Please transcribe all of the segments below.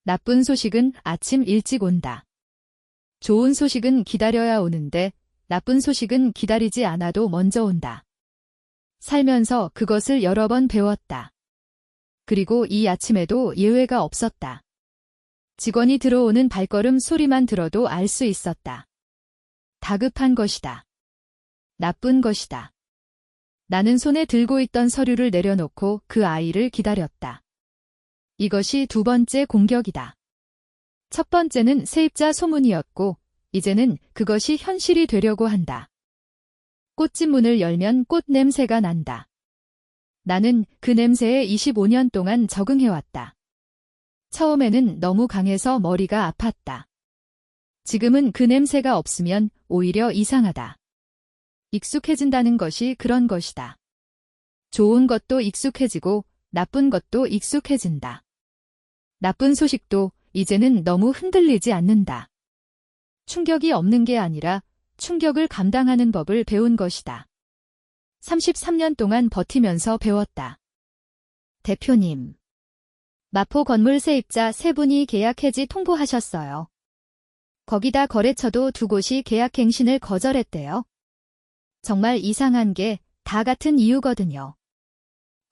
나쁜 소식은 아침 일찍 온다. 좋은 소식은 기다려야 오는데 나쁜 소식은 기다리지 않아도 먼저 온다. 살면서 그것을 여러 번 배웠다. 그리고 이 아침에도 예외가 없었다. 직원이 들어오는 발걸음 소리만 들어도 알 수 있었다. 다급한 것이다. 나쁜 것이다. 나는 손에 들고 있던 서류를 내려놓고 그 아이를 기다렸다. 이것이 두 번째 공격이다. 첫 번째는 세입자 소문이었고 이제는 그것이 현실이 되려고 한다. 꽃집 문을 열면 꽃 냄새가 난다. 나는 그 냄새에 25년 동안 적응해왔다. 처음에는 너무 강해서 머리가 아팠다. 지금은 그 냄새가 없으면 오히려 이상하다. 익숙해진다는 것이 그런 것이다. 좋은 것도 익숙해지고 나쁜 것도 익숙해진다. 나쁜 소식도 이제는 너무 흔들리지 않는다. 충격이 없는 게 아니라 충격을 감당하는 법을 배운 것이다. 33년 동안 버티면서 배웠다. 대표님. 마포 건물 세입자 3분이 계약 해지 통보하셨어요. 거기다 거래처도 2곳이 계약갱신을 거절했대요. 정말 이상한 게 다 같은 이유거든요.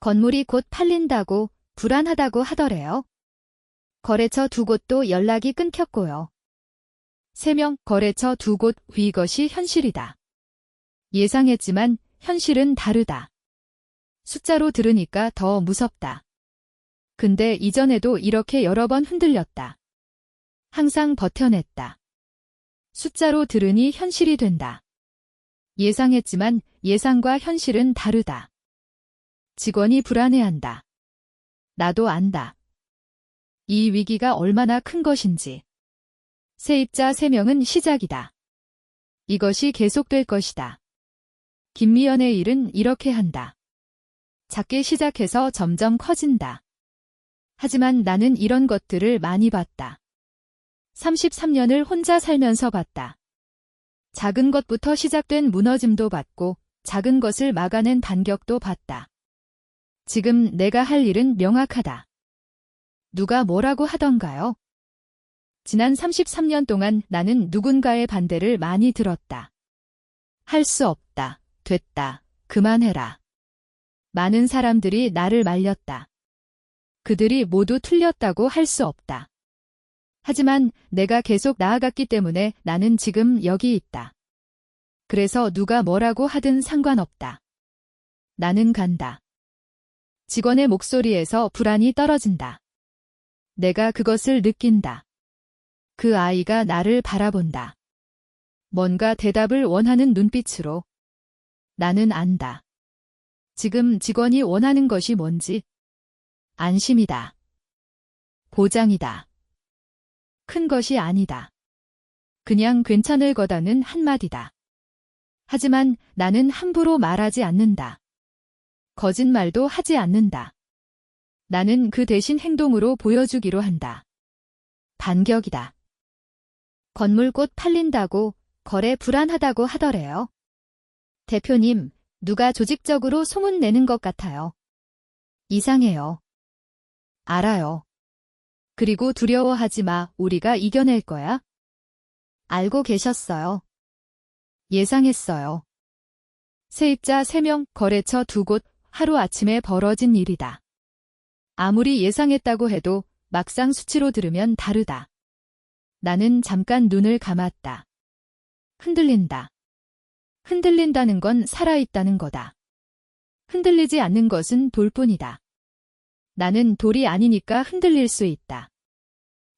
건물이 곧 팔린다고 불안하다고 하더래요. 거래처 2곳도 연락이 끊겼고요. 3명 거래처 2곳 이것이 현실이다. 예상했지만 현실은 다르다. 숫자로 들으니까 더 무섭다. 근데 이전에도 이렇게 여러 번 흔들렸다. 항상 버텨냈다. 숫자로 들으니 현실이 된다. 예상했지만 예상과 현실은 다르다. 직원이 불안해한다. 나도 안다. 이 위기가 얼마나 큰 것인지. 세입자 3명은 시작이다. 이것이 계속될 것이다. 김미연의 일은 이렇게 한다. 작게 시작해서 점점 커진다. 하지만 나는 이런 것들을 많이 봤다. 33년을 혼자 살면서 봤다. 작은 것부터 시작된 무너짐도 봤고 작은 것을 막아낸 반격도 봤다. 지금 내가 할 일은 명확하다. 누가 뭐라고 하던가요? 지난 33년 동안 나는 누군가의 반대를 많이 들었다. 할 수 없다. 됐다. 그만해라. 많은 사람들이 나를 말렸다. 그들이 모두 틀렸다고 할 수 없다. 하지만 내가 계속 나아갔기 때문에 나는 지금 여기 있다. 그래서 누가 뭐라고 하든 상관없다. 나는 간다. 직원의 목소리에서 불안이 떨어진다. 내가 그것을 느낀다. 그 아이가 나를 바라본다. 뭔가 대답을 원하는 눈빛으로. 나는 안다. 지금 직원이 원하는 것이 뭔지. 안심이다. 보장이다. 큰 것이 아니다. 그냥 괜찮을 거다는 한마디다. 하지만 나는 함부로 말하지 않는다. 거짓말도 하지 않는다. 나는 그 대신 행동으로 보여주기로 한다. 반격이다. 건물 곧 팔린다고 거래 불안하다고 하더래요. 대표님, 누가 조직적으로 소문 내는 것 같아요. 이상해요. 알아요. 그리고 두려워하지 마. 우리가 이겨낼 거야. 알고 계셨어요. 예상했어요. 세입자 3명, 거래처 2곳, 하루아침에 벌어진 일이다. 아무리 예상했다고 해도 막상 수치로 들으면 다르다. 나는 잠깐 눈을 감았다. 흔들린다. 흔들린다는 건 살아있다는 거다. 흔들리지 않는 것은 돌뿐이다. 나는 돌이 아니니까 흔들릴 수 있다.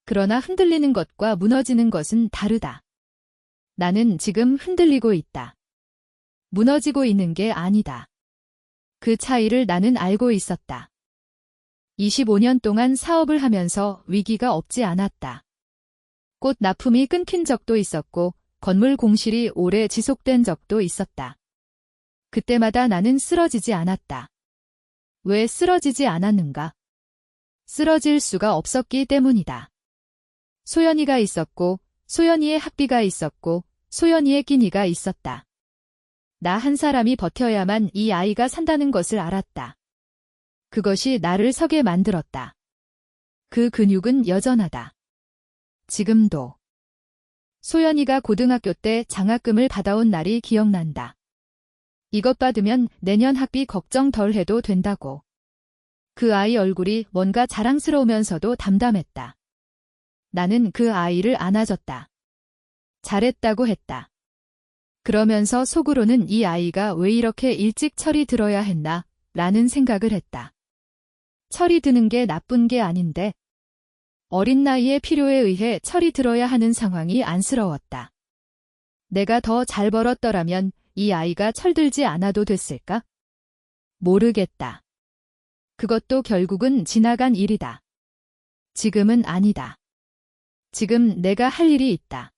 그러나 흔들리는 것과 무너지는 것은 다르다. 나는 지금 흔들리고 있다. 무너지고 있는 게 아니다. 그 차이를 나는 알고 있었다. 25년 동안 사업을 하면서 위기가 없지 않았다. 꽃 납품이 끊긴 적도 있었고 건물 공실이 오래 지속된 적도 있었다. 그때마다 나는 쓰러지지 않았다. 왜 쓰러지지 않았는가? 쓰러질 수가 없었기 때문이다. 소연이가 있었고 소연이의 학비가 있었고 소연이의 끼니가 있었다. 나 한 사람이 버텨야만 이 아이가 산다는 것을 알았다. 그것이 나를 서게 만들었다. 그 근육은 여전하다. 지금도. 소연이가 고등학교 때 장학금을 받아온 날이 기억난다. 이것 받으면 내년 학비 걱정 덜 해도 된다고. 그 아이 얼굴이 뭔가 자랑스러우면서도 담담했다. 나는 그 아이를 안아줬다. 잘했다고 했다. 그러면서 속으로는 이 아이가 왜 이렇게 일찍 철이 들어야 했나 라는 생각을 했다. 철이 드는 게 나쁜 게 아닌데 어린 나이에 필요에 의해 철이 들어야 하는 상황이 안쓰러웠다. 내가 더 잘 벌었더라면 이 아이가 철들지 않아도 됐을까? 모르겠다. 그것도 결국은 지나간 일이다. 지금은 아니다. 지금 내가 할 일이 있다.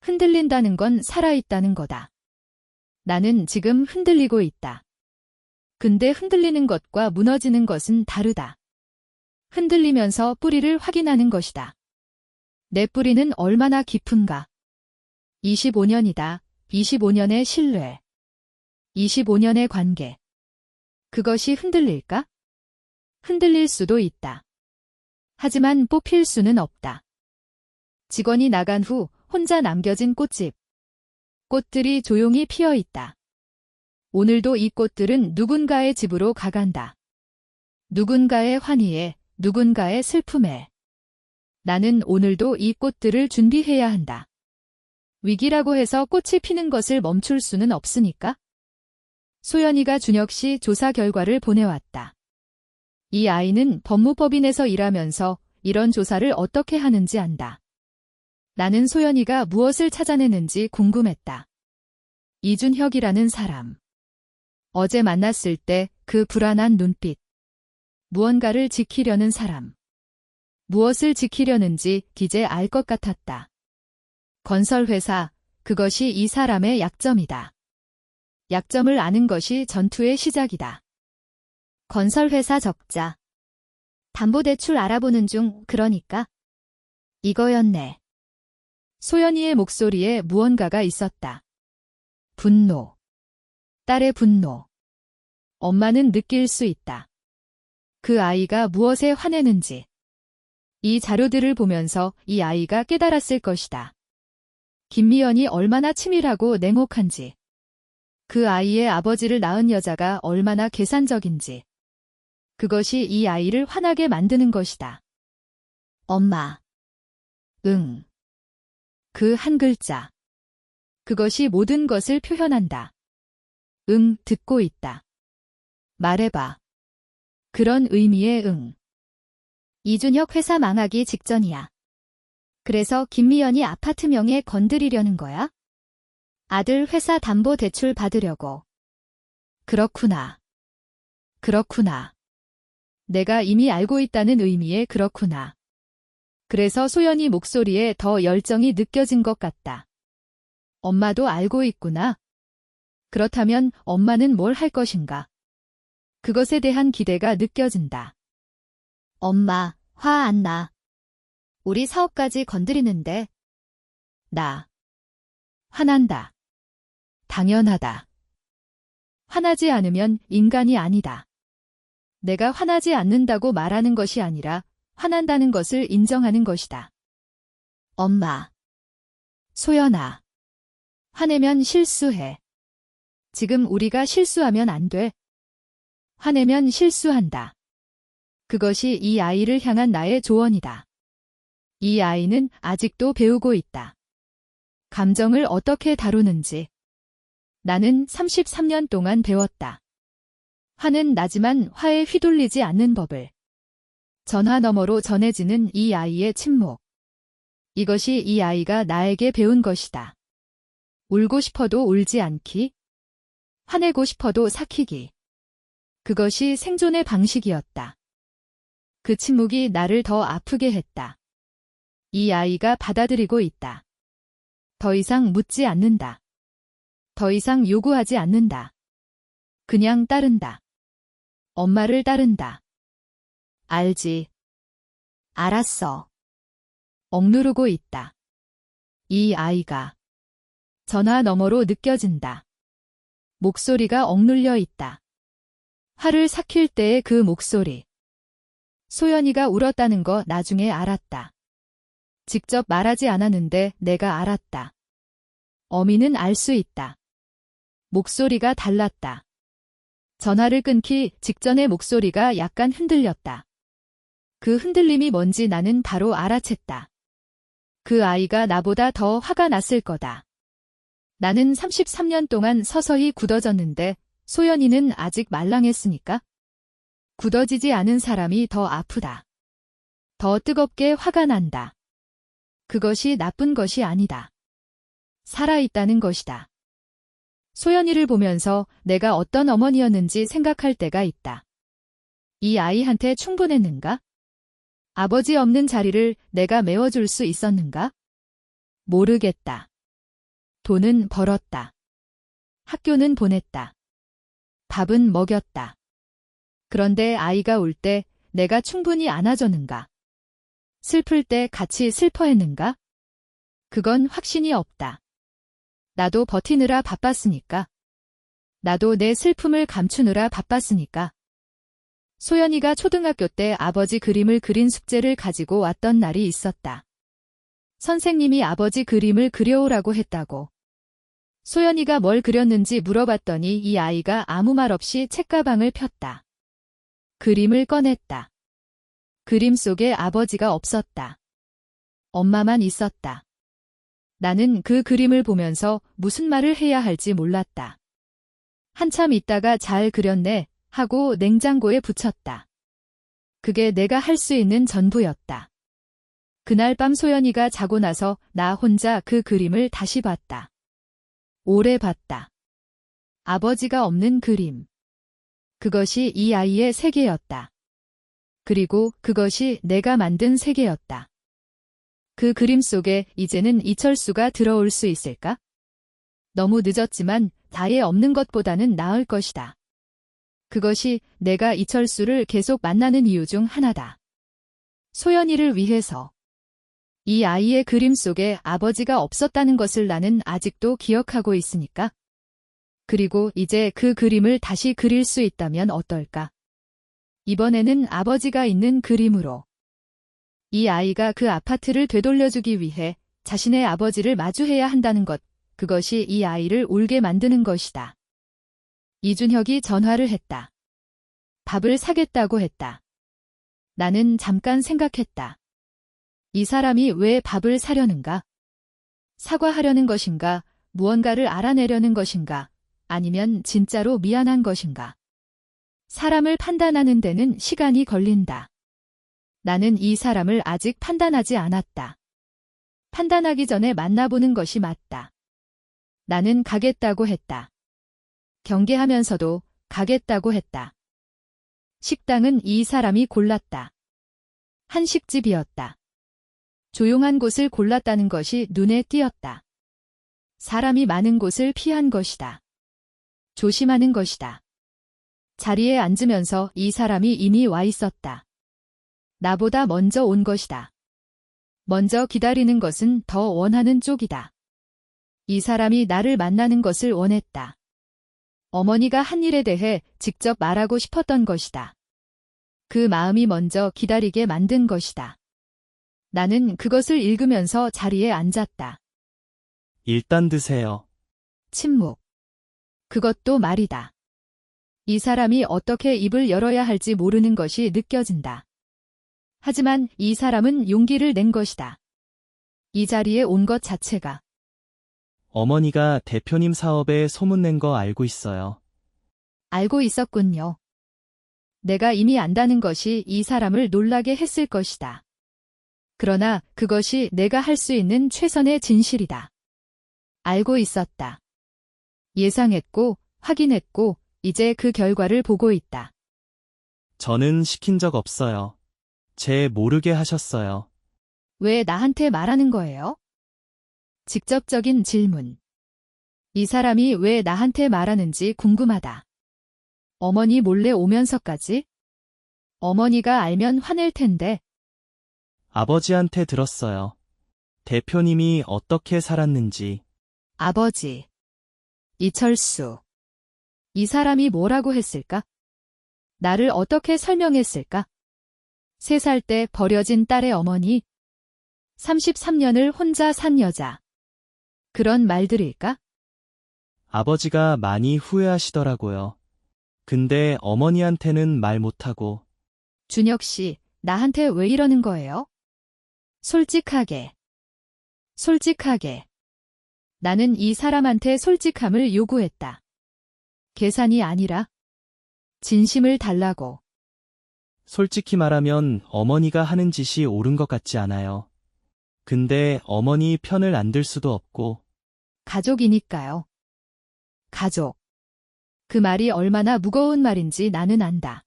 흔들린다는 건 살아있다는 거다. 나는 지금 흔들리고 있다. 근데 흔들리는 것과 무너지는 것은 다르다. 흔들리면서 뿌리를 확인하는 것이다. 내 뿌리는 얼마나 깊은가? 25년이다. 25년의 신뢰. 25년의 관계. 그것이 흔들릴까? 흔들릴 수도 있다. 하지만 뽑힐 수는 없다. 직원이 나간 후 혼자 남겨진 꽃집. 꽃들이 조용히 피어 있다. 오늘도 이 꽃들은 누군가의 집으로 가간다. 누군가의 환희에, 누군가의 슬픔에. 나는 오늘도 이 꽃들을 준비해야 한다. 위기라고 해서 꽃이 피는 것을 멈출 수는 없으니까. 소연이가 준혁 씨 조사 결과를 보내왔다. 이 아이는 법무법인에서 일하면서 이런 조사를 어떻게 하는지 안다. 나는 소연이가 무엇을 찾아내는지 궁금했다. 이준혁이라는 사람. 어제 만났을 때 그 불안한 눈빛. 무언가를 지키려는 사람. 무엇을 지키려는지 이제 알 것 같았다. 건설회사, 그것이 이 사람의 약점이다. 약점을 아는 것이 전투의 시작이다. 건설회사 적자. 담보대출 알아보는 중, 그러니까. 이거였네. 소연이의 목소리에 무언가가 있었다. 분노. 딸의 분노. 엄마는 느낄 수 있다. 그 아이가 무엇에 화내는지. 이 자료들을 보면서 이 아이가 깨달았을 것이다. 김미연이 얼마나 치밀하고 냉혹한지. 그 아이의 아버지를 낳은 여자가 얼마나 계산적인지. 그것이 이 아이를 화나게 만드는 것이다. 엄마. 응. 그 한 글자. 그것이 모든 것을 표현한다. 응, 듣고 있다. 말해봐. 그런 의미의 응. 이준혁 회사 망하기 직전이야. 그래서 김미연이 아파트 명예 건드리려는 거야? 아들 회사 담보 대출 받으려고. 그렇구나. 그렇구나. 내가 이미 알고 있다는 의미의 그렇구나. 그래서 소연이 목소리에 더 열정이 느껴진 것 같다. 엄마도 알고 있구나. 그렇다면 엄마는 뭘 할 것인가? 그것에 대한 기대가 느껴진다. 엄마, 화 안 나. 우리 사업까지 건드리는데. 나. 화난다. 당연하다. 화나지 않으면 인간이 아니다. 내가 화나지 않는다고 말하는 것이 아니라 화난다는 것을 인정하는 것이다. 엄마. 소연아. 화내면 실수해. 지금 우리가 실수하면 안 돼. 화내면 실수한다. 그것이 이 아이를 향한 나의 조언이다. 이 아이는 아직도 배우고 있다. 감정을 어떻게 다루는지. 나는 33년 동안 배웠다. 화는 나지만 화에 휘둘리지 않는 법을. 전화 너머로 전해지는 이 아이의 침묵. 이것이 이 아이가 나에게 배운 것이다. 울고 싶어도 울지 않기. 화내고 싶어도 삭히기. 그것이 생존의 방식이었다. 그 침묵이 나를 더 아프게 했다. 이 아이가 받아들이고 있다. 더 이상 묻지 않는다. 더 이상 요구하지 않는다. 그냥 따른다. 엄마를 따른다. 알지. 알았어. 억누르고 있다. 이 아이가. 전화 너머로 느껴진다. 목소리가 억눌려 있다. 화를 삭힐 때의 그 목소리. 소연이가 울었다는 거 나중에 알았다. 직접 말하지 않았는데 내가 알았다. 어미는 알 수 있다. 목소리가 달랐다. 전화를 끊기 직전의 목소리가 약간 흔들렸다. 그 흔들림이 뭔지 나는 바로 알아챘다. 그 아이가 나보다 더 화가 났을 거다. 나는 33년 동안 서서히 굳어졌는데 소연이는 아직 말랑했으니까? 굳어지지 않은 사람이 더 아프다. 더 뜨겁게 화가 난다. 그것이 나쁜 것이 아니다. 살아있다는 것이다. 소연이를 보면서 내가 어떤 어머니였는지 생각할 때가 있다. 이 아이한테 충분했는가? 아버지 없는 자리를 내가 메워줄 수 있었는가? 모르겠다. 돈은 벌었다. 학교는 보냈다. 밥은 먹였다. 그런데 아이가 울 때 내가 충분히 안아줬는가? 슬플 때 같이 슬퍼했는가? 그건 확신이 없다. 나도 버티느라 바빴으니까. 나도 내 슬픔을 감추느라 바빴으니까. 소연이가 초등학교 때 아버지 그림을 그린 숙제를 가지고 왔던 날이 있었다. 선생님이 아버지 그림을 그려오라고 했다고. 소연이가 뭘 그렸는지 물어봤더니 이 아이가 아무 말 없이 책가방을 폈다. 그림을 꺼냈다. 그림 속에 아버지가 없었다. 엄마만 있었다. 나는 그 그림을 보면서 무슨 말을 해야 할지 몰랐다. 한참 있다가 잘 그렸네 하고 냉장고에 붙였다. 그게 내가 할 수 있는 전부였다. 그날 밤 소연이가 자고 나서 나 혼자 그 그림을 다시 봤다. 오래 봤다. 아버지가 없는 그림. 그것이 이 아이의 세계였다. 그리고 그것이 내가 만든 세계였다. 그 그림 속에 이제는 이철수가 들어올 수 있을까? 너무 늦었지만 아예 없는 것보다는 나을 것이다. 그것이 내가 이철수를 계속 만나는 이유 중 하나다. 소연이를 위해서. 이 아이의 그림 속에 아버지가 없었다는 것을 나는 아직도 기억하고 있으니까. 그리고 이제 그 그림을 다시 그릴 수 있다면 어떨까? 이번에는 아버지가 있는 그림으로. 이 아이가 그 아파트를 되돌려주기 위해 자신의 아버지를 마주해야 한다는 것, 그것이 이 아이를 울게 만드는 것이다. 이준혁이 전화를 했다. 밥을 사겠다고 했다. 나는 잠깐 생각했다. 이 사람이 왜 밥을 사려는가? 사과하려는 것인가? 무언가를 알아내려는 것인가? 아니면 진짜로 미안한 것인가? 사람을 판단하는 데는 시간이 걸린다. 나는 이 사람을 아직 판단하지 않았다. 판단하기 전에 만나보는 것이 맞다. 나는 가겠다고 했다. 경계하면서도 가겠다고 했다. 식당은 이 사람이 골랐다. 한식집이었다. 조용한 곳을 골랐다는 것이 눈에 띄었다. 사람이 많은 곳을 피한 것이다. 조심하는 것이다. 자리에 앉으면서 이 사람이 이미 와 있었다. 나보다 먼저 온 것이다. 먼저 기다리는 것은 더 원하는 쪽이다. 이 사람이 나를 만나는 것을 원했다. 어머니가 한 일에 대해 직접 말하고 싶었던 것이다. 그 마음이 먼저 기다리게 만든 것이다. 나는 그것을 읽으면서 자리에 앉았다. 일단 드세요. 침묵. 그것도 말이다. 이 사람이 어떻게 입을 열어야 할지 모르는 것이 느껴진다. 하지만 이 사람은 용기를 낸 것이다. 이 자리에 온 것 자체가. 어머니가 대표님 사업에 소문낸 거 알고 있어요. 알고 있었군요. 내가 이미 안다는 것이 이 사람을 놀라게 했을 것이다. 그러나 그것이 내가 할 수 있는 최선의 진실이다. 알고 있었다. 예상했고, 확인했고, 이제 그 결과를 보고 있다. 저는 시킨 적 없어요. 제 모르게 하셨어요. 왜 나한테 말하는 거예요? 직접적인 질문. 이 사람이 왜 나한테 말하는지 궁금하다. 어머니 몰래 오면서까지? 어머니가 알면 화낼 텐데. 아버지한테 들었어요. 대표님이 어떻게 살았는지. 아버지. 이철수. 이 사람이 뭐라고 했을까? 나를 어떻게 설명했을까? 3살 때 버려진 딸의 어머니. 33년을 혼자 산 여자. 그런 말들일까? 아버지가 많이 후회하시더라고요. 근데 어머니한테는 말 못하고, 준혁 씨, 나한테 왜 이러는 거예요? 솔직하게. 솔직하게. 나는 이 사람한테 솔직함을 요구했다. 계산이 아니라 진심을 달라고. 솔직히 말하면 어머니가 하는 짓이 옳은 것 같지 않아요. 근데 어머니 편을 안 들 수도 없고, 가족이니까요. 가족. 그 말이 얼마나 무거운 말인지 나는 안다.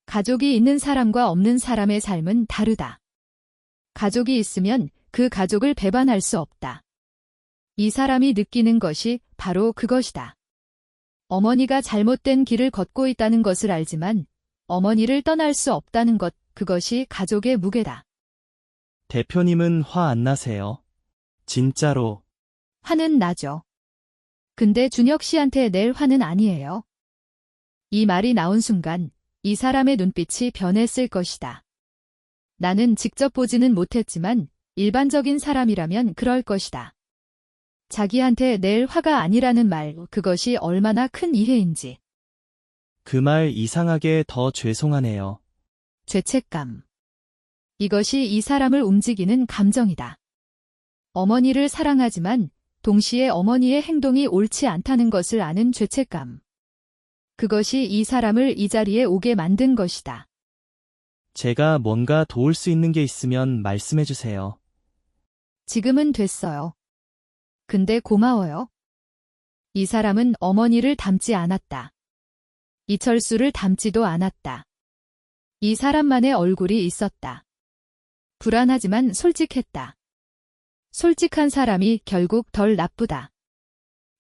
가족이 있는 사람과 없는 사람의 삶은 다르다. 가족이 있으면 그 가족을 배반할 수 없다. 이 사람이 느끼는 것이 바로 그것이다. 어머니가 잘못된 길을 걷고 있다는 것을 알지만 어머니를 떠날 수 없다는 것, 그것이 가족의 무게다. 대표님은 화 안 나세요? 진짜로. 화는 나죠. 근데 준혁 씨한테 낼 화는 아니에요. 이 말이 나온 순간 이 사람의 눈빛이 변했을 것이다. 나는 직접 보지는 못했지만 일반적인 사람이라면 그럴 것이다. 자기한테 낼 화가 아니라는 말, 그것이 얼마나 큰 이해인지. 그 말 이상하게 더 죄송하네요. 죄책감. 이것이 이 사람을 움직이는 감정이다. 어머니를 사랑하지만 동시에 어머니의 행동이 옳지 않다는 것을 아는 죄책감. 그것이 이 사람을 이 자리에 오게 만든 것이다. 제가 뭔가 도울 수 있는 게 있으면 말씀해 주세요. 지금은 됐어요. 근데 고마워요. 이 사람은 어머니를 닮지 않았다. 이철수를 닮지도 않았다. 이 사람만의 얼굴이 있었다. 불안하지만 솔직했다. 솔직한 사람이 결국 덜 나쁘다.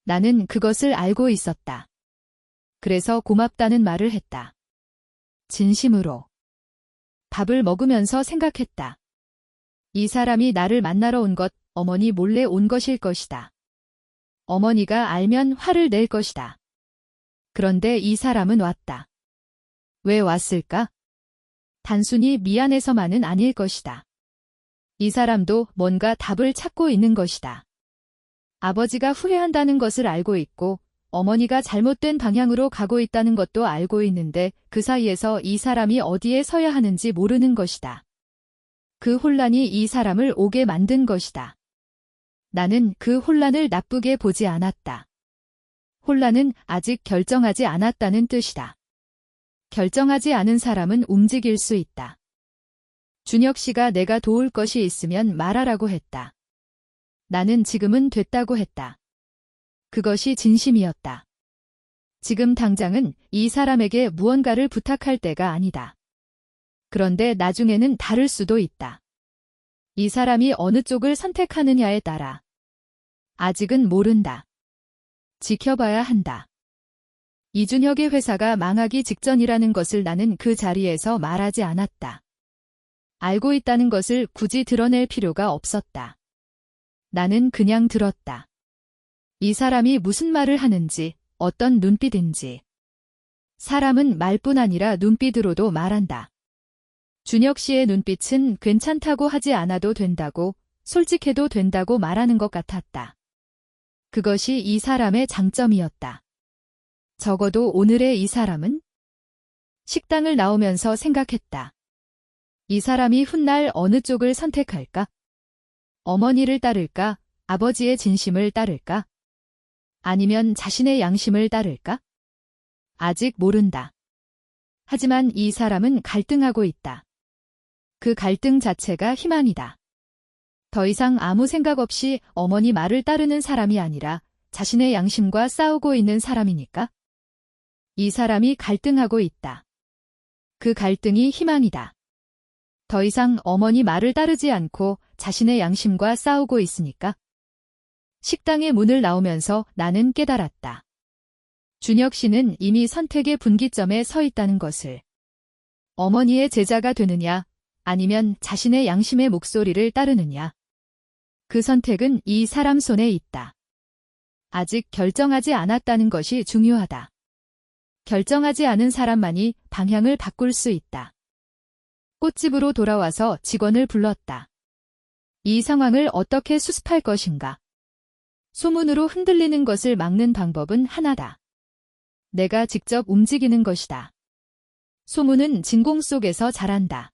나는 그것을 알고 있었다. 그래서 고맙다는 말을 했다. 진심으로. 밥을 먹으면서 생각했다. 이 사람이 나를 만나러 온 것, 어머니 몰래 온 것일 것이다. 어머니가 알면 화를 낼 것이다. 그런데 이 사람은 왔다. 왜 왔을까? 단순히 미안해서만은 아닐 것이다. 이 사람도 뭔가 답을 찾고 있는 것이다. 아버지가 후회한다는 것을 알고 있고 어머니가 잘못된 방향으로 가고 있다는 것도 알고 있는데 그 사이에서 이 사람이 어디에 서야 하는지 모르는 것이다. 그 혼란이 이 사람을 오게 만든 것이다. 나는 그 혼란을 나쁘게 보지 않았다. 혼란은 아직 결정하지 않았다는 뜻이다. 결정하지 않은 사람은 움직일 수 있다. 준혁 씨가 내가 도울 것이 있으면 말하라고 했다. 나는 지금은 됐다고 했다. 그것이 진심이었다. 지금 당장은 이 사람에게 무언가를 부탁할 때가 아니다. 그런데 나중에는 다를 수도 있다. 이 사람이 어느 쪽을 선택하느냐에 따라. 아직은 모른다. 지켜봐야 한다. 이준혁의 회사가 망하기 직전이라는 것을 나는 그 자리에서 말하지 않았다. 알고 있다는 것을 굳이 드러낼 필요가 없었다. 나는 그냥 들었다. 이 사람이 무슨 말을 하는지, 어떤 눈빛인지. 사람은 말뿐 아니라 눈빛으로도 말한다. 준혁 씨의 눈빛은 괜찮다고 하지 않아도 된다고, 솔직해도 된다고 말하는 것 같았다. 그것이 이 사람의 장점이었다. 적어도 오늘의 이 사람은? 식당을 나오면서 생각했다. 이 사람이 훗날 어느 쪽을 선택할까? 어머니를 따를까? 아버지의 진심을 따를까? 아니면 자신의 양심을 따를까? 아직 모른다. 하지만 이 사람은 갈등하고 있다. 그 갈등 자체가 희망이다. 더 이상 아무 생각 없이 어머니 말을 따르는 사람이 아니라 자신의 양심과 싸우고 있는 사람이니까? 이 사람이 갈등하고 있다. 그 갈등이 희망이다. 더 이상 어머니 말을 따르지 않고 자신의 양심과 싸우고 있으니까? 식당의 문을 나오면서 나는 깨달았다. 준혁 씨는 이미 선택의 분기점에 서 있다는 것을. 어머니의 제자가 되느냐, 아니면 자신의 양심의 목소리를 따르느냐. 그 선택은 이 사람 손에 있다. 아직 결정하지 않았다는 것이 중요하다. 결정하지 않은 사람만이 방향을 바꿀 수 있다. 꽃집으로 돌아와서 직원을 불렀다. 이 상황을 어떻게 수습할 것인가? 소문으로 흔들리는 것을 막는 방법은 하나다. 내가 직접 움직이는 것이다. 소문은 진공 속에서 자란다.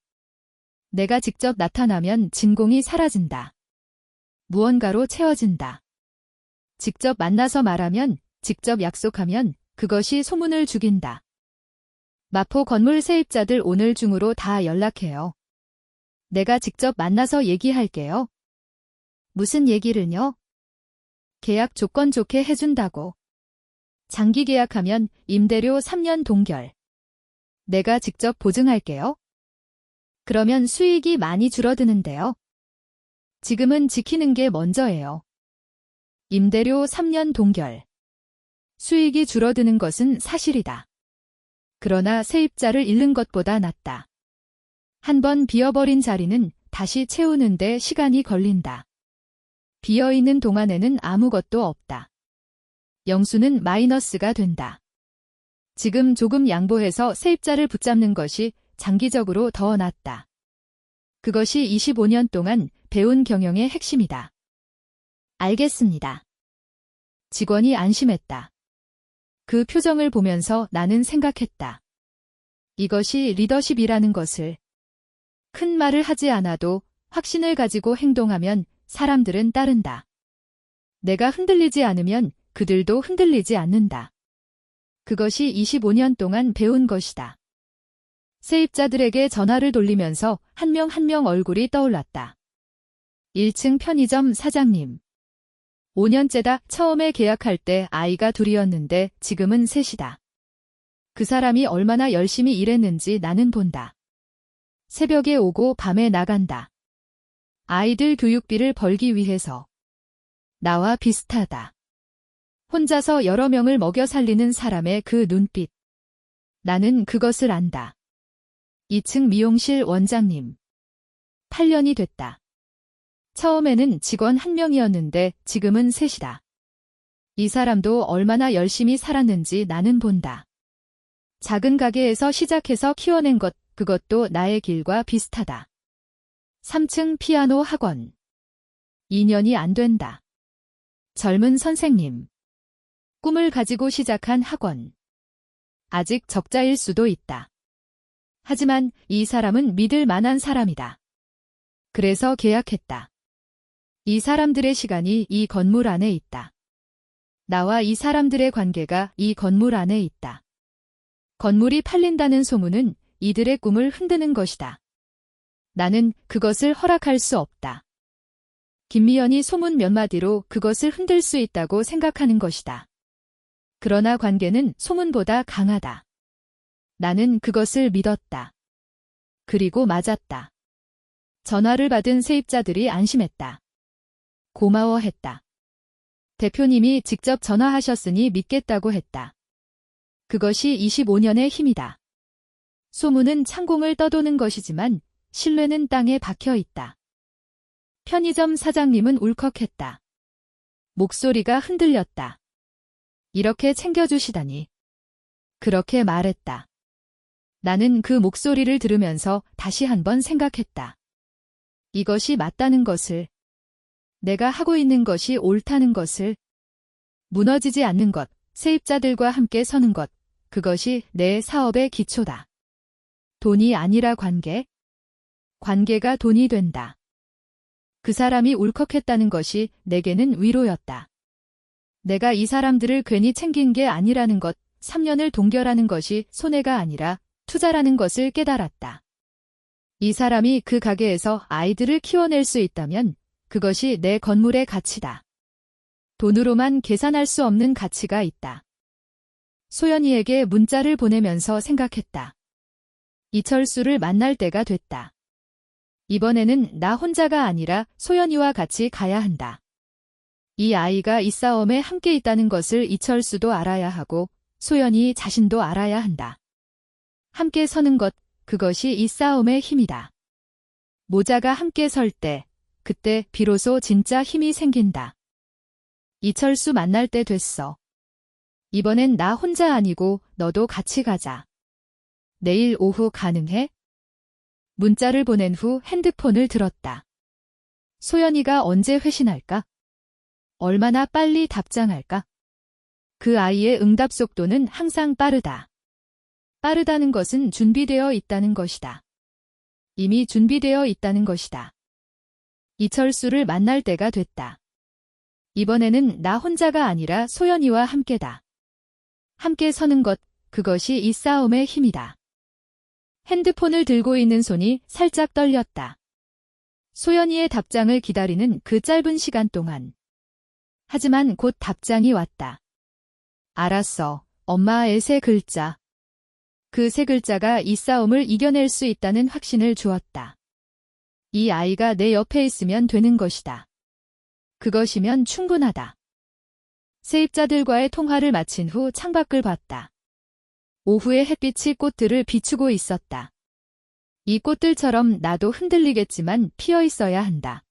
내가 직접 나타나면 진공이 사라진다. 무언가로 채워진다. 직접 만나서 말하면, 직접 약속하면 그것이 소문을 죽인다. 마포 건물 세입자들 오늘 중으로 다 연락해요. 내가 직접 만나서 얘기할게요. 무슨 얘기를요? 계약 조건 좋게 해준다고. 장기 계약하면 임대료 3년 동결. 내가 직접 보증할게요. 그러면 수익이 많이 줄어드는데요. 지금은 지키는 게 먼저예요. 임대료 3년 동결. 수익이 줄어드는 것은 사실이다. 그러나 세입자를 잃는 것보다 낫다. 한번 비어버린 자리는 다시 채우는데 시간이 걸린다. 비어있는 동안에는 아무것도 없다. 영수는 마이너스가 된다. 지금 조금 양보해서 세입자를 붙잡는 것이 장기적으로 더 낫다. 그것이 25년 동안 배운 경영의 핵심이다. 알겠습니다. 직원이 안심했다. 그 표정을 보면서 나는 생각했다. 이것이 리더십이라는 것을. 큰 말을 하지 않아도 확신을 가지고 행동하면 사람들은 따른다. 내가 흔들리지 않으면 그들도 흔들리지 않는다. 그것이 25년 동안 배운 것이다. 세입자들에게 전화를 돌리면서 한 명 한 명 얼굴이 떠올랐다. 1층 편의점 사장님. 5년째다. 처음에 계약할 때 아이가 둘이었는데 지금은 셋이다. 그 사람이 얼마나 열심히 일했는지 나는 본다. 새벽에 오고 밤에 나간다. 아이들 교육비를 벌기 위해서. 나와 비슷하다. 혼자서 여러 명을 먹여 살리는 사람의 그 눈빛. 나는 그것을 안다. 2층 미용실 원장님. 8년이 됐다. 처음에는 직원 1명이었는데 지금은 셋이다. 이 사람도 얼마나 열심히 살았는지 나는 본다. 작은 가게에서 시작해서 키워낸 것, 그것도 나의 길과 비슷하다. 3층 피아노 학원. 2년이 안 된다. 젊은 선생님. 꿈을 가지고 시작한 학원. 아직 적자일 수도 있다. 하지만 이 사람은 믿을 만한 사람이다. 그래서 계약했다. 이 사람들의 시간이 이 건물 안에 있다. 나와 이 사람들의 관계가 이 건물 안에 있다. 건물이 팔린다는 소문은 이들의 꿈을 흔드는 것이다. 나는 그것을 허락할 수 없다. 김미연이 소문 몇 마디로 그것을 흔들 수 있다고 생각하는 것이다. 그러나 관계는 소문보다 강하다. 나는 그것을 믿었다. 그리고 맞았다. 전화를 받은 세입자들이 안심했다. 고마워했다. 대표님이 직접 전화하셨으니 믿겠다고 했다. 그것이 25년의 힘이다. 소문은 창공을 떠도는 것이지만 신뢰는 땅에 박혀 있다. 편의점 사장님은 울컥했다. 목소리가 흔들렸다. 이렇게 챙겨주시다니. 그렇게 말했다. 나는 그 목소리를 들으면서 다시 한번 생각했다. 이것이 맞다는 것을. 내가 하고 있는 것이 옳다는 것을. 무너지지 않는 것, 세입자들과 함께 서는 것, 그것이 내 사업의 기초다. 돈이 아니라 관계. 관계가 돈이 된다. 그 사람이 울컥했다는 것이 내게는 위로였다. 내가 이 사람들을 괜히 챙긴 게 아니라는 것, 3년을 동결하는 것이 손해가 아니라 투자라는 것을 깨달았다. 이 사람이 그 가게에서 아이들을 키워낼 수 있다면 그것이 내 건물의 가치다. 돈으로만 계산할 수 없는 가치가 있다. 소연이에게 문자를 보내면서 생각했다. 이철수를 만날 때가 됐다. 이번에는 나 혼자가 아니라 소연이와 같이 가야 한다. 이 아이가 이 싸움에 함께 있다는 것을 이철수도 알아야 하고 소연이 자신도 알아야 한다. 함께 서는 것, 그것이 이 싸움의 힘이다. 모자가 함께 설 때, 그때 비로소 진짜 힘이 생긴다. 이철수 만날 때 됐어. 이번엔 나 혼자 아니고 너도 같이 가자. 내일 오후 가능해? 문자를 보낸 후 핸드폰을 들었다. 소연이가 언제 회신할까? 얼마나 빨리 답장할까? 그 아이의 응답 속도는 항상 빠르다. 빠르다는 것은 준비되어 있다는 것이다. 이미 준비되어 있다는 것이다. 이철수를 만날 때가 됐다. 이번에는 나 혼자가 아니라 소연이와 함께다. 함께 서는 것, 그것이 이 싸움의 힘이다. 핸드폰을 들고 있는 손이 살짝 떨렸다. 소연이의 답장을 기다리는 그 짧은 시간 동안. 하지만 곧 답장이 왔다. 알았어, 엄마의 세 글자. 그 세 글자가 이 싸움을 이겨낼 수 있다는 확신을 주었다. 이 아이가 내 옆에 있으면 되는 것이다. 그것이면 충분하다. 세입자들과의 통화를 마친 후 창밖을 봤다. 오후의 햇빛이 꽃들을 비추고 있었다. 이 꽃들처럼 나도 흔들리겠지만 피어 있어야 한다.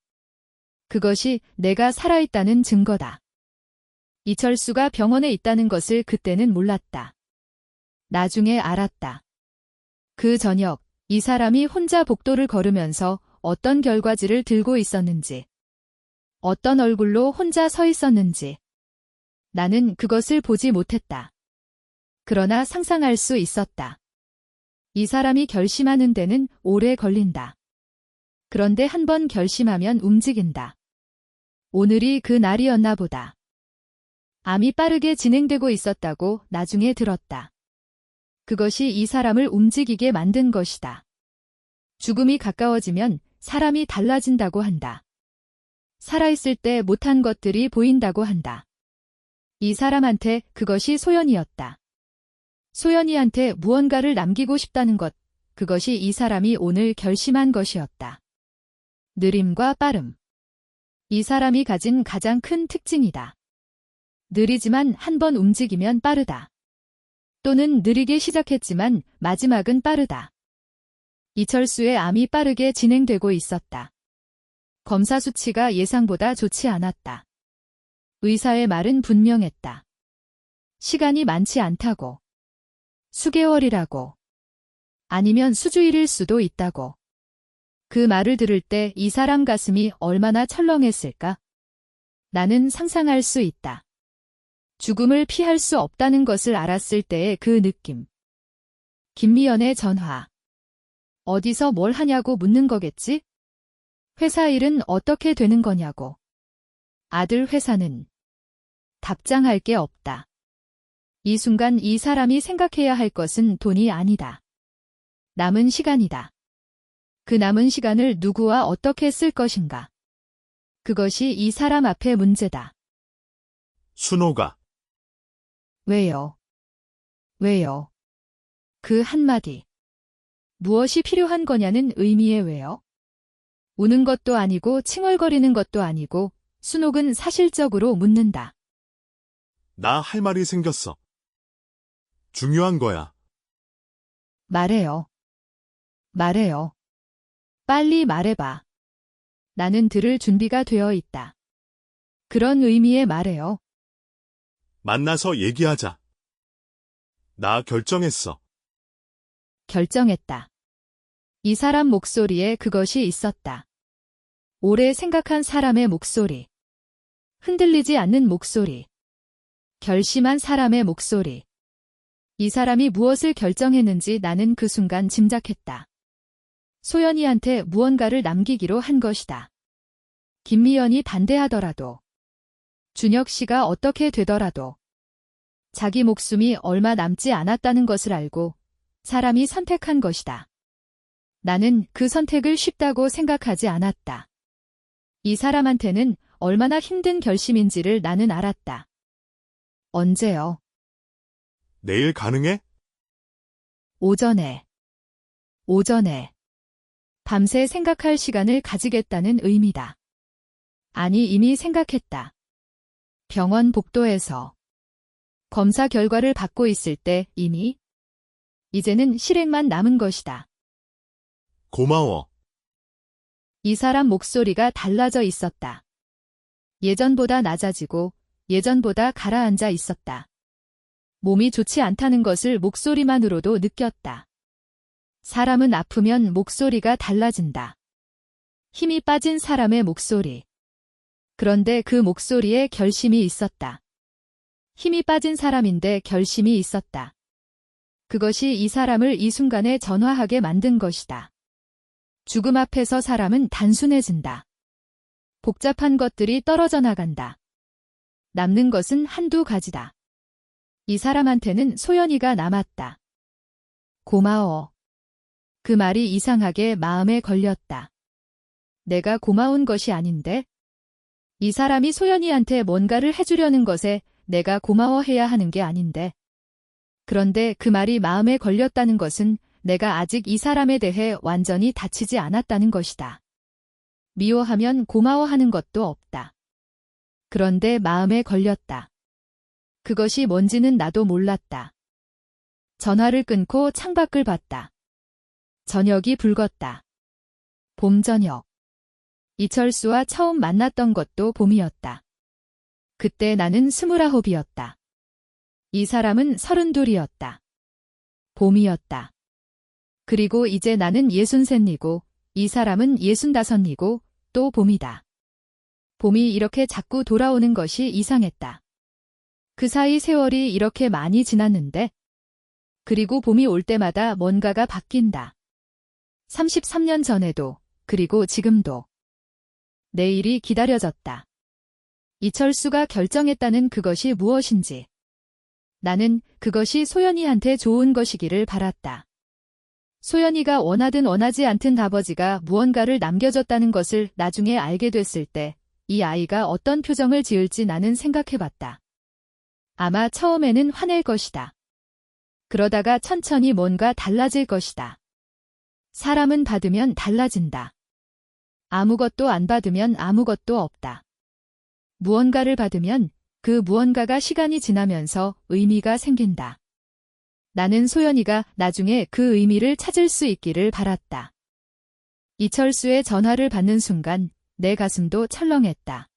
그것이 내가 살아있다는 증거다. 이철수가 병원에 있다는 것을 그때는 몰랐다. 나중에 알았다. 그 저녁, 이 사람이 혼자 복도를 걸으면서 어떤 결과지를 들고 있었는지, 어떤 얼굴로 혼자 서 있었는지, 나는 그것을 보지 못했다. 그러나 상상할 수 있었다. 이 사람이 결심하는 데는 오래 걸린다. 그런데 한번 결심하면 움직인다. 오늘이 그 날이었나 보다. 암이 빠르게 진행되고 있었다고 나중에 들었다. 그것이 이 사람을 움직이게 만든 것이다. 죽음이 가까워지면 사람이 달라진다고 한다. 살아있을 때 못한 것들이 보인다고 한다. 이 사람한테 그것이 소연이었다. 소연이한테 무언가를 남기고 싶다는 것, 그것이 이 사람이 오늘 결심한 것이었다. 느림과 빠름. 이 사람이 가진 가장 큰 특징이다. 느리지만 한번 움직이면 빠르다. 또는 느리게 시작했지만 마지막은 빠르다. 이철수의 암이 빠르게 진행되고 있었다. 검사 수치가 예상보다 좋지 않았다. 의사의 말은 분명했다. 시간이 많지 않다고. 수개월이라고. 아니면 수주일일 수도 있다고. 그 말을 들을 때 이 사람 가슴이 얼마나 철렁했을까? 나는 상상할 수 있다. 죽음을 피할 수 없다는 것을 알았을 때의 그 느낌. 김미연의 전화. 어디서 뭘 하냐고 묻는 거겠지? 회사 일은 어떻게 되는 거냐고. 아들 회사는. 답장할 게 없다. 이 순간 이 사람이 생각해야 할 것은 돈이 아니다. 남은 시간이다. 그 남은 시간을 누구와 어떻게 쓸 것인가. 그것이 이 사람 앞의 문제다. 순호가 왜요? 왜요? 그 한마디. 무엇이 필요한 거냐는 의미의 왜요? 우는 것도 아니고 칭얼거리는 것도 아니고 순옥은 사실적으로 묻는다. 나 할 말이 생겼어. 중요한 거야. 말해요. 말해요. 빨리 말해봐. 나는 들을 준비가 되어 있다. 그런 의미의 말해요. 만나서 얘기하자. 나 결정했어. 결정했다. 이 사람 목소리에 그것이 있었다. 오래 생각한 사람의 목소리. 흔들리지 않는 목소리. 결심한 사람의 목소리. 이 사람이 무엇을 결정했는지 나는 그 순간 짐작했다. 소연이한테 무언가를 남기기로 한 것이다. 김미연이 반대하더라도, 준혁 씨가 어떻게 되더라도, 자기 목숨이 얼마 남지 않았다는 것을 알고 사람이 선택한 것이다. 나는 그 선택을 쉽다고 생각하지 않았다. 이 사람한테는 얼마나 힘든 결심인지를 나는 알았다. 언제요? 내일 가능해? 오전에. 오전에. 밤새 생각할 시간을 가지겠다는 의미다. 아니, 이미 생각했다. 병원 복도에서. 검사 결과를 받고 있을 때 이미. 이제는 실행만 남은 것이다. 고마워. 이 사람 목소리가 달라져 있었다. 예전보다 낮아지고 예전보다 가라앉아 있었다. 몸이 좋지 않다는 것을 목소리만으로도 느꼈다. 사람은 아프면 목소리가 달라진다. 힘이 빠진 사람의 목소리. 그런데 그 목소리에 결심이 있었다. 힘이 빠진 사람인데 결심이 있었다. 그것이 이 사람을 이 순간에 전화하게 만든 것이다. 죽음 앞에서 사람은 단순해진다. 복잡한 것들이 떨어져 나간다. 남는 것은 한두 가지다. 이 사람한테는 소연이가 남았다. 고마워. 그 말이 이상하게 마음에 걸렸다. 내가 고마운 것이 아닌데? 이 사람이 소연이한테 뭔가를 해주려는 것에 내가 고마워해야 하는 게 아닌데. 그런데 그 말이 마음에 걸렸다는 것은 내가 아직 이 사람에 대해 완전히 다치지 않았다는 것이다. 미워하면 고마워하는 것도 없다. 그런데 마음에 걸렸다. 그것이 뭔지는 나도 몰랐다. 전화를 끊고 창밖을 봤다. 저녁이 붉었다. 봄 저녁. 이철수와 처음 만났던 것도 봄이었다. 그때 나는 29이었다. 이 사람은 32이었다. 봄이었다. 그리고 이제 나는 63이고 이 사람은 65이고 또 봄이다. 봄이 이렇게 자꾸 돌아오는 것이 이상했다. 그 사이 세월이 이렇게 많이 지났는데 그리고 봄이 올 때마다 뭔가가 바뀐다. 33년 전에도 그리고 지금도. 내일이 기다려졌다. 이철수가 결정했다는 그것이 무엇인지. 나는 그것이 소연이한테 좋은 것이기를 바랐다. 소연이가 원하든 원하지 않든 아버지가 무언가를 남겨줬다는 것을 나중에 알게 됐을 때 이 아이가 어떤 표정을 지을지 나는 생각해봤다. 아마 처음에는 화낼 것이다. 그러다가 천천히 뭔가 달라질 것이다. 사람은 받으면 달라진다. 아무것도 안 받으면 아무것도 없다. 무언가를 받으면 그 무언가가 시간이 지나면서 의미가 생긴다. 나는 소연이가 나중에 그 의미를 찾을 수 있기를 바랐다. 이철수의 전화를 받는 순간 내 가슴도 철렁했다.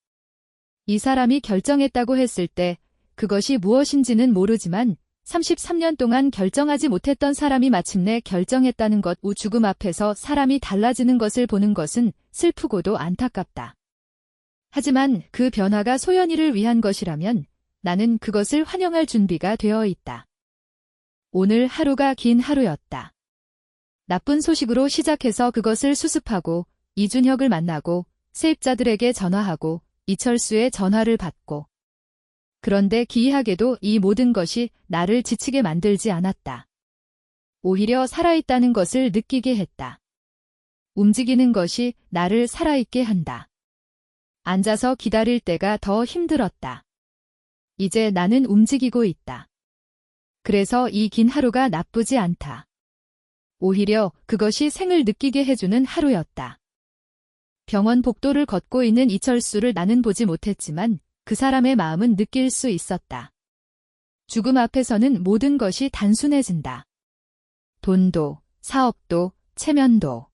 이 사람이 결정했다고 했을 때 그것이 무엇인지는 모르지만 33년 동안 결정하지 못했던 사람이 마침내 결정했다는 것, 죽음 앞에서 사람이 달라지는 것을 보는 것은 슬프고도 안타깝다. 하지만 그 변화가 소연이를 위한 것이라면 나는 그것을 환영할 준비가 되어 있다. 오늘 하루가 긴 하루였다. 나쁜 소식으로 시작해서 그것을 수습하고 이준혁을 만나고 세입자들에게 전화하고 이철수의 전화를 받고. 그런데 기이하게도 이 모든 것이 나를 지치게 만들지 않았다. 오히려 살아있다는 것을 느끼게 했다. 움직이는 것이 나를 살아있게 한다. 앉아서 기다릴 때가 더 힘들었다. 이제 나는 움직이고 있다. 그래서 이 긴 하루가 나쁘지 않다. 오히려 그것이 생을 느끼게 해주는 하루였다. 병원 복도를 걷고 있는 이철수를 나는 보지 못했지만 그 사람의 마음은 느낄 수 있었다. 죽음 앞에서는 모든 것이 단순해진다. 돈도, 사업도, 체면도.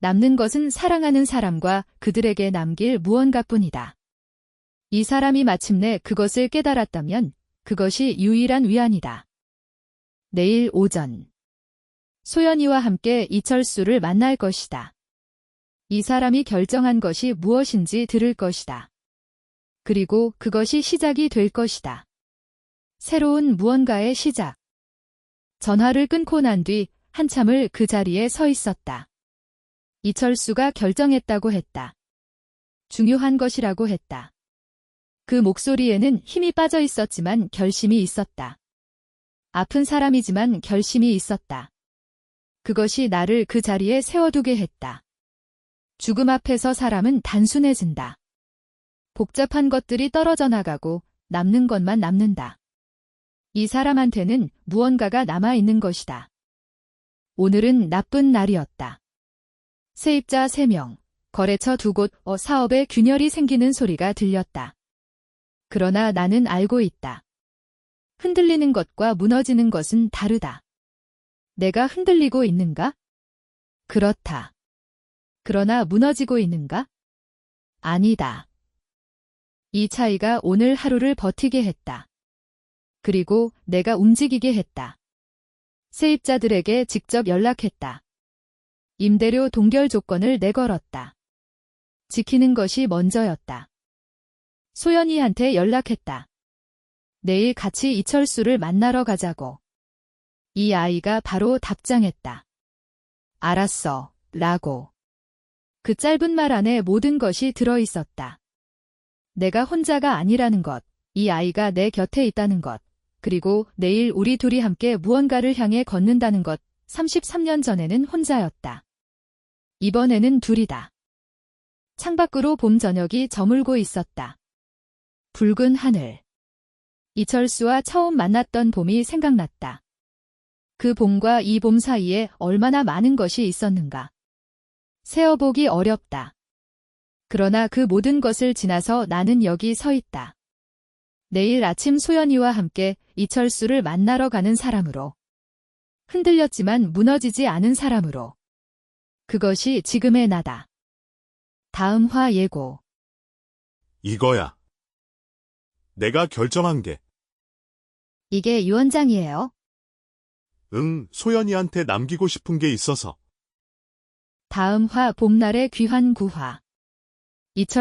남는 것은 사랑하는 사람과 그들에게 남길 무언가뿐이다. 이 사람이 마침내 그것을 깨달았다면 그것이 유일한 위안이다. 내일 오전. 소연이와 함께 이철수를 만날 것이다. 이 사람이 결정한 것이 무엇인지 들을 것이다. 그리고 그것이 시작이 될 것이다. 새로운 무언가의 시작. 전화를 끊고 난 뒤 한참을 그 자리에 서 있었다. 이철수가 결정했다고 했다. 중요한 것이라고 했다. 그 목소리에는 힘이 빠져 있었지만 결심이 있었다. 아픈 사람이지만 결심이 있었다. 그것이 나를 그 자리에 세워두게 했다. 죽음 앞에서 사람은 단순해진다. 복잡한 것들이 떨어져 나가고 남는 것만 남는다. 이 사람한테는 무언가가 남아있는 것이다. 오늘은 나쁜 날이었다. 세입자 3명, 거래처 2곳, 사업에 균열이 생기는 소리가 들렸다. 그러나 나는 알고 있다. 흔들리는 것과 무너지는 것은 다르다. 내가 흔들리고 있는가? 그렇다. 그러나 무너지고 있는가? 아니다. 이 차이가 오늘 하루를 버티게 했다. 그리고 내가 움직이게 했다. 세입자들에게 직접 연락했다. 임대료 동결 조건을 내걸었다. 지키는 것이 먼저였다. 소연이한테 연락했다. 내일 같이 이철수를 만나러 가자고. 이 아이가 바로 답장했다. 알았어, 라고. 그 짧은 말 안에 모든 것이 들어있었다. 내가 혼자가 아니라는 것, 이 아이가 내 곁에 있다는 것, 그리고 내일 우리 둘이 함께 무언가를 향해 걷는다는 것. 33년 전에는 혼자였다. 이번에는 둘이다. 창밖으로 봄 저녁이 저물고 있었다. 붉은 하늘. 이철수와 처음 만났던 봄이 생각났다. 그 봄과 이 봄 사이에 얼마나 많은 것이 있었는가. 세어보기 어렵다. 그러나 그 모든 것을 지나서 나는 여기 서 있다. 내일 아침 소연이와 함께 이철수를 만나러 가는 사람으로. 흔들렸지만 무너지지 않은 사람으로. 그것이 지금의 나다. 다음 화 예고. 이거야. 내가 결정한 게. 이게 유언장이에요. 응, 소연이한테 남기고 싶은 게 있어서. 다음 화 봄날의 귀한 구화. 이철